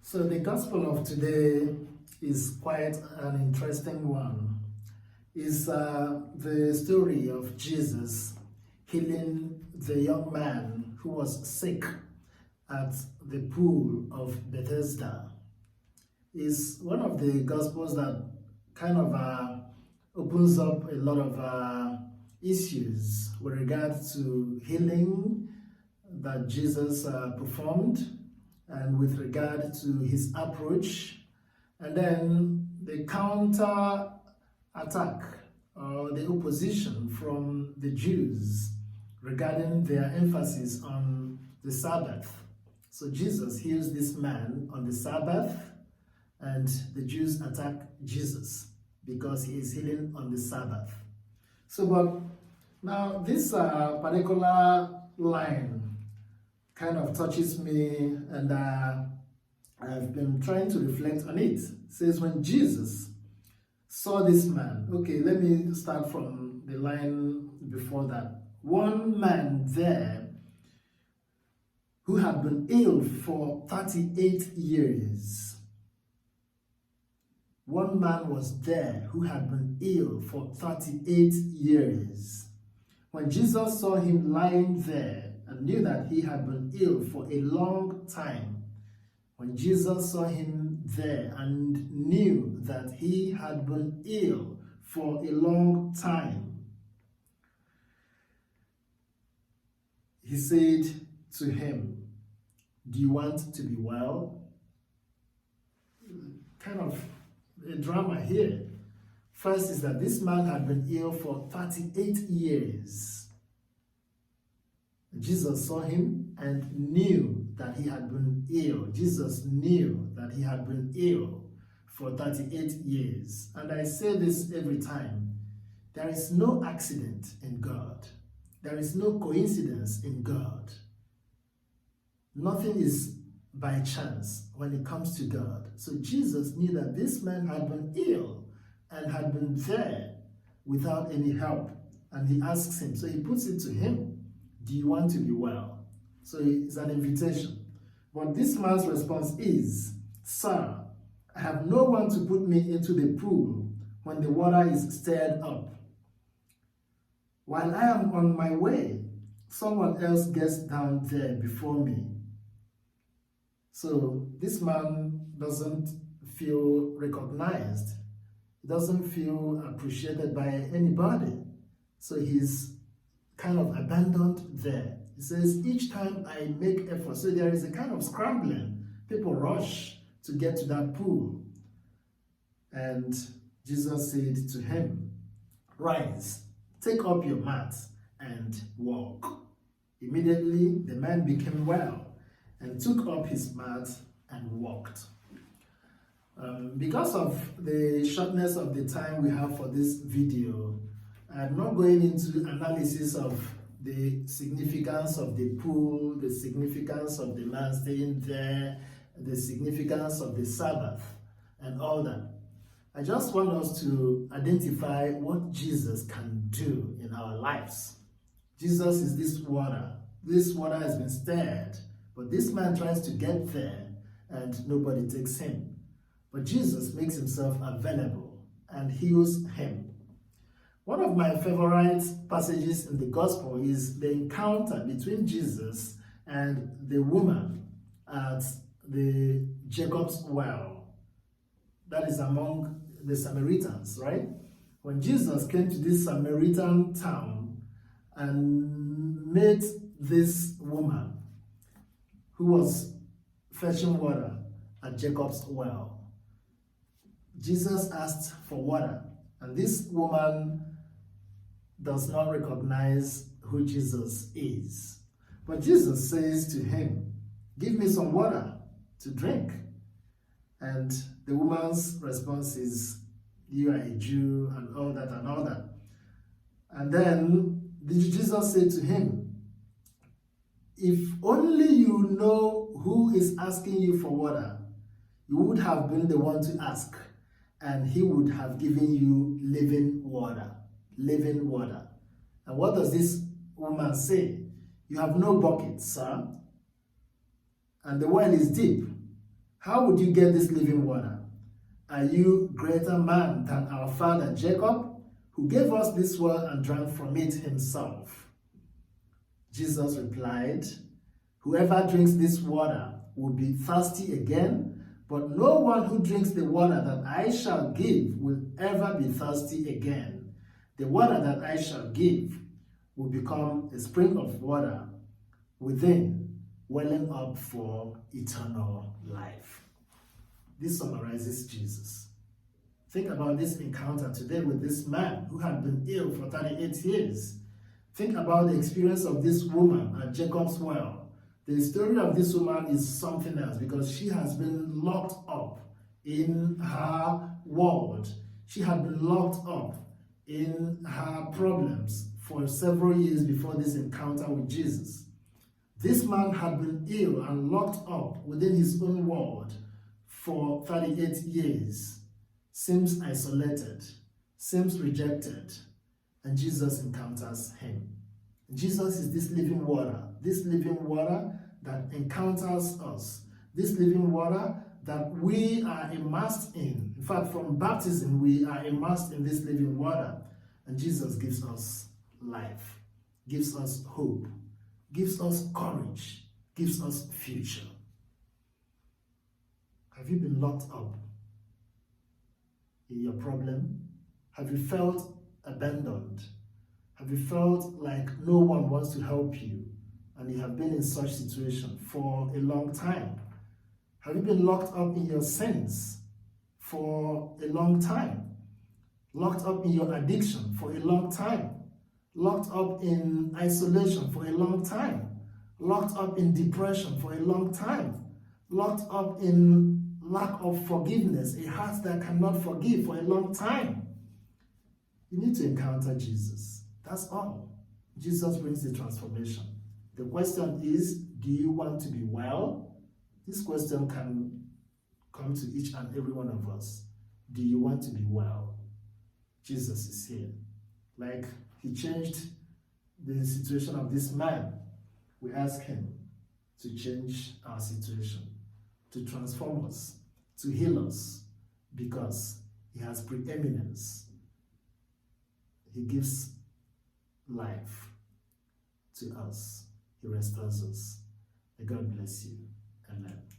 So the gospel of today is quite an interesting one. It's the story of Jesus healing the young man who was sick at the pool of Bethesda. It's one of the gospels that kind of opens up a lot of issues with regard to healing that Jesus performed, and with regard to his approach, and then the counter attack or the opposition from the Jews regarding their emphasis on the Sabbath. So Jesus heals this man on the Sabbath, and the Jews attack Jesus because he is healing on the Sabbath. So, but now this particular line kind of touches me, and I've been trying to reflect on it. It says, when Jesus saw this man, okay, let me start from the line before that. One man there who had been ill for 38 years. One man was there who had been ill for 38 years. When Jesus saw him lying there and knew that he had been ill for a long time, when Jesus saw him there and knew that he had been ill for a long time, he said to him, "Do you want to be well?" Kind of a drama here. First is that this man had been ill for 38 years. Jesus saw him and knew that he had been ill. Jesus knew that he had been ill for 38 years. And I say this every time. There is no accident in God. There is no coincidence in God. Nothing is by chance when it comes to God. So Jesus knew that this man had been ill and had been there without any help. And he asks him, so he puts it to him, "Do you want to be well?" So it's an invitation. But this man's response is, "Sir, I have no one to put me into the pool when the water is stirred up. While I am on my way, someone else gets down there before me." So this man doesn't feel recognized. He doesn't feel appreciated by anybody. So he's kind of abandoned there. He says, each time I make effort, so there is a kind of scrambling. People rush to get to that pool. And Jesus said to him, "Rise, take up your mat and walk." Immediately the man became well and took up his mat and walked. Because of the shortness of the time we have for this video, I'm not going into analysis of the significance of the pool, the significance of the man staying there, the significance of the Sabbath, and all that. I just want us to identify what Jesus can do in our lives. Jesus is this water. This water has been stirred, but this man tries to get there and nobody takes him. But Jesus makes himself available and heals him. One of my favorite passages in the gospel is the encounter between Jesus and the woman at the Jacob's well. That is among the Samaritans, right? When Jesus came to this Samaritan town and met this woman who was fetching water at Jacob's well, Jesus asked for water, and this woman does not recognize who Jesus is. But Jesus says to him, "Give me some water to drink." And the woman's response is, "You are a Jew," and all that and all that. And then Jesus said to him, "If only you know who is asking you for water, you would have been the one to ask, and he would have given you living water." Living water. And what does this woman say? "You have no bucket, sir, and the well is deep. How would you get this living water? Are you greater man than our father Jacob, who gave us this well and drank from it himself? Jesus replied, whoever drinks this water will be thirsty again, but no one who drinks the water that I shall give will ever be thirsty again. The water that I shall give will become a spring of water within, welling up for eternal life. This summarizes Jesus. Think about this encounter today with this man who had been ill for 38 years. Think about the experience of this woman at Jacob's well. The story of this woman is something else because she has been locked up in her world. She had been locked up in her problems for several years before this encounter with Jesus. This man had been ill and locked up within his own world for 38 years, seems isolated, seems rejected, and Jesus encounters him. Jesus is this living water that encounters us, this living water that we are immersed in. In fact, from baptism, we are immersed in this living water, and Jesus gives us life, gives us hope, gives us courage, gives us future. Have you been locked up in your problem? Have you felt abandoned? Have you felt like no one wants to help you and you have been in such situation for a long time? Have you been locked up in your sins for a long time? Locked up in your addiction for a long time? Locked up in isolation for a long time? Locked up in depression for a long time? Locked up in lack of forgiveness, a heart that cannot forgive for a long time? You need to encounter Jesus. That's all. Jesus brings the transformation. The question is, do you want to be well? This question can come to each and every one of us. Do you want to be well? Jesus is here. Like he changed the situation of this man, we ask him to change our situation, to transform us, to heal us, because he has preeminence. He gives life to us. He restores us. May God bless you. Amen.